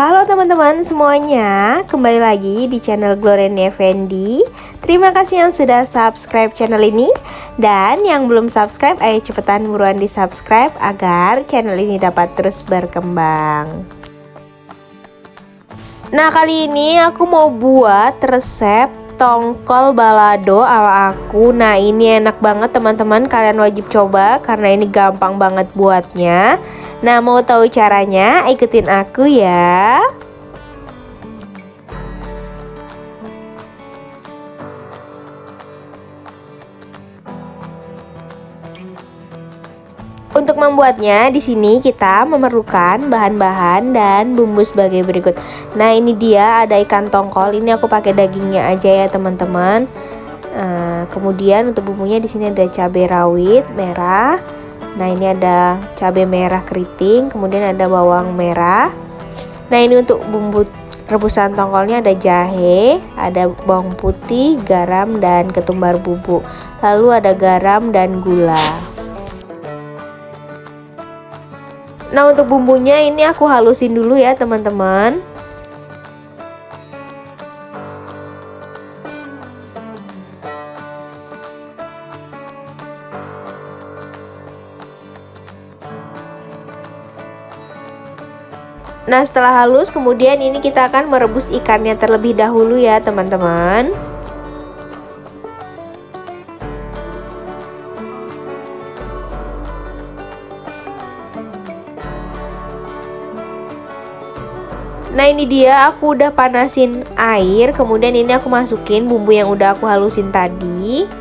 Halo teman-teman semuanya, kembali lagi di channel Gloriani Effendi. Terima kasih yang sudah subscribe channel ini. Dan yang belum subscribe, ayo cepetan buruan di subscribe agar channel ini dapat terus berkembang. Nah, kali ini aku mau buat resep tongkol balado ala aku. Nah, ini enak banget teman-teman, kalian wajib coba karena ini gampang banget buatnya. Nah, mau tahu caranya? Ikutin aku ya. Untuk membuatnya, di sini kita memerlukan bahan-bahan dan bumbu sebagai berikut. Nah, ini dia ada ikan tongkol. Ini aku pakai dagingnya aja ya, teman-teman. Kemudian untuk bumbunya di sini ada cabai rawit merah. Nah, ini ada cabai merah keriting, kemudian ada bawang merah. Nah, ini untuk bumbu rebusan tongkolnya ada jahe, ada bawang putih, garam, dan ketumbar bubuk. Lalu ada garam dan gula. Nah, untuk bumbunya ini aku halusin dulu ya, teman-teman. Nah, setelah halus, kemudian ini kita akan merebus ikannya terlebih dahulu ya, teman-teman. Nah, ini dia aku udah panasin air, kemudian ini aku masukin bumbu yang udah aku halusin tadi.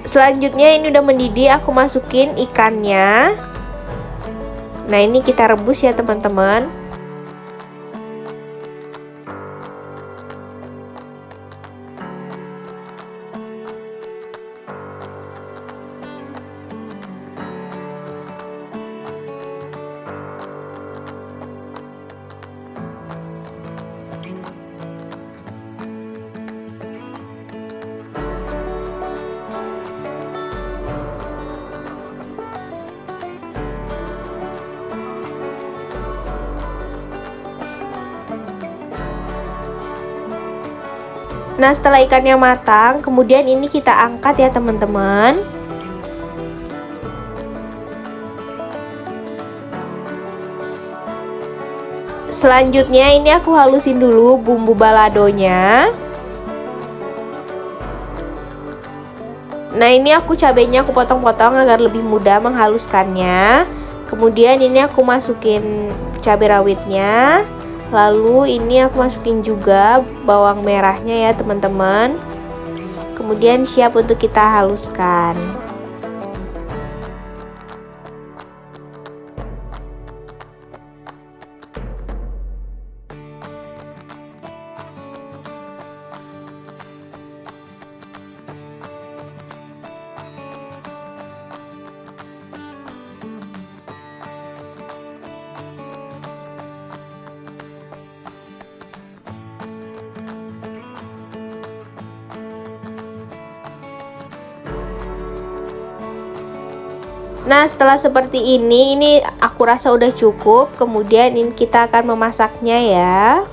Selanjutnya ini udah mendidih, aku masukin ikannya. Nah, ini kita rebus ya, teman-teman. Nah, setelah ikannya matang, kemudian ini kita angkat ya, teman-teman. Selanjutnya ini aku halusin dulu bumbu baladonya. Nah, ini aku cabenya aku potong-potong agar lebih mudah menghaluskannya. Kemudian ini aku masukin cabai rawitnya. Lalu ini aku masukin juga bawang merahnya ya, teman-teman. Kemudian siap untuk kita haluskan. Nah, setelah seperti ini aku rasa udah cukup. Kemudian ini kita akan memasaknya ya.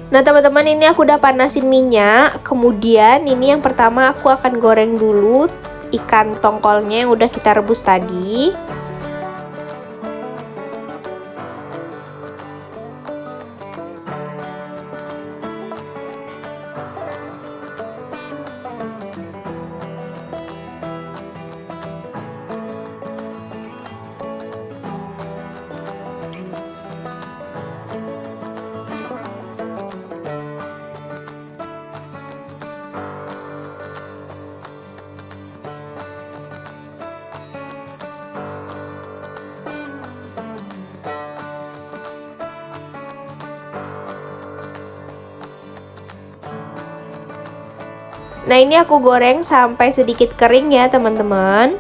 Nah, teman-teman, ini aku udah panasin minyak. Kemudian ini yang pertama aku akan goreng dulu ikan tongkolnya yang udah kita rebus tadi. Nah, ini aku goreng sampai sedikit kering ya teman-teman.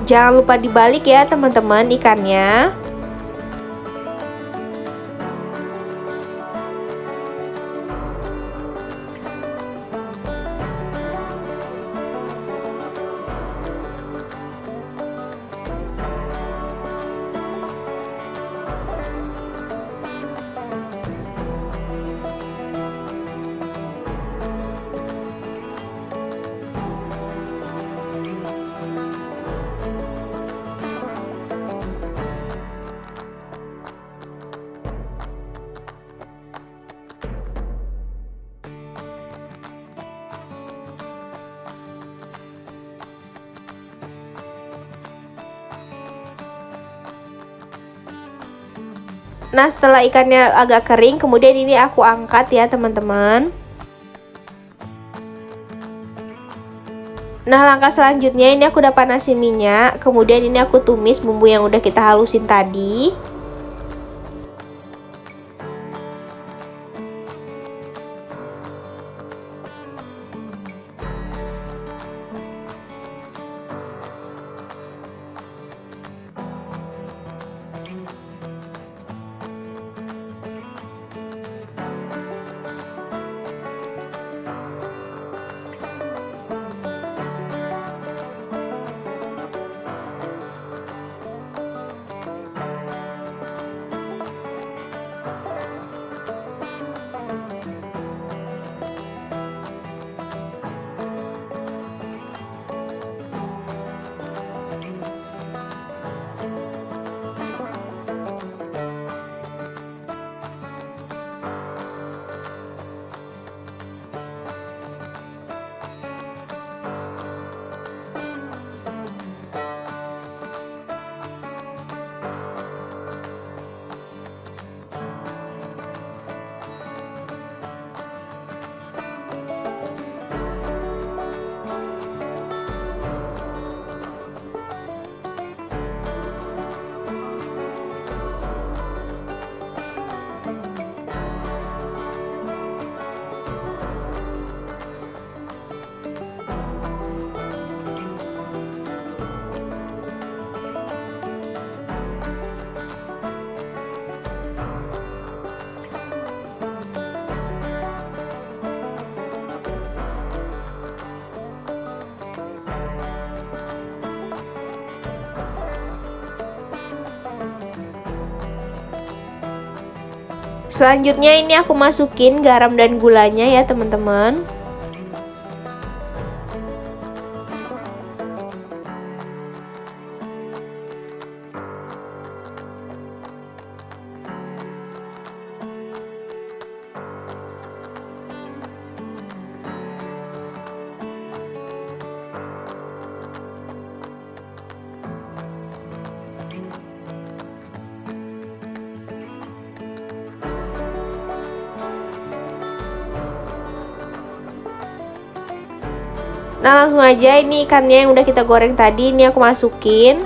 Jangan lupa dibalik ya teman-teman ikannya. Nah, setelah ikannya agak kering, kemudian ini aku angkat ya teman-teman. Nah, langkah selanjutnya ini aku udah panasin minyak, kemudian ini aku tumis bumbu yang udah kita halusin tadi. Selanjutnya ini aku masukin garam dan gulanya ya teman-teman. Nah langsung aja ini ikannya yang udah kita goreng tadi, ini aku masukin.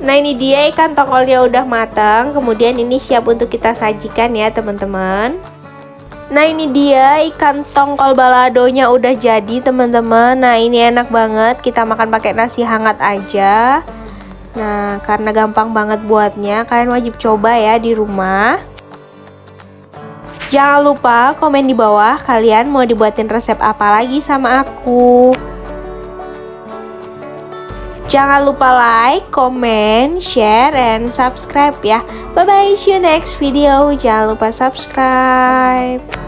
Nah ini dia ikan tongkolnya udah matang. Kemudian ini siap untuk kita sajikan ya teman-teman. Nah ini dia ikan tongkol baladonya udah jadi teman-teman. Nah ini enak banget, kita makan pakai nasi hangat aja. Nah karena gampang banget buatnya, kalian wajib coba ya di rumah. Jangan lupa komen di bawah kalian mau dibuatin resep apa lagi sama aku. Jangan lupa like, comment, share, and subscribe ya. Bye bye, see you next video. Jangan lupa subscribe.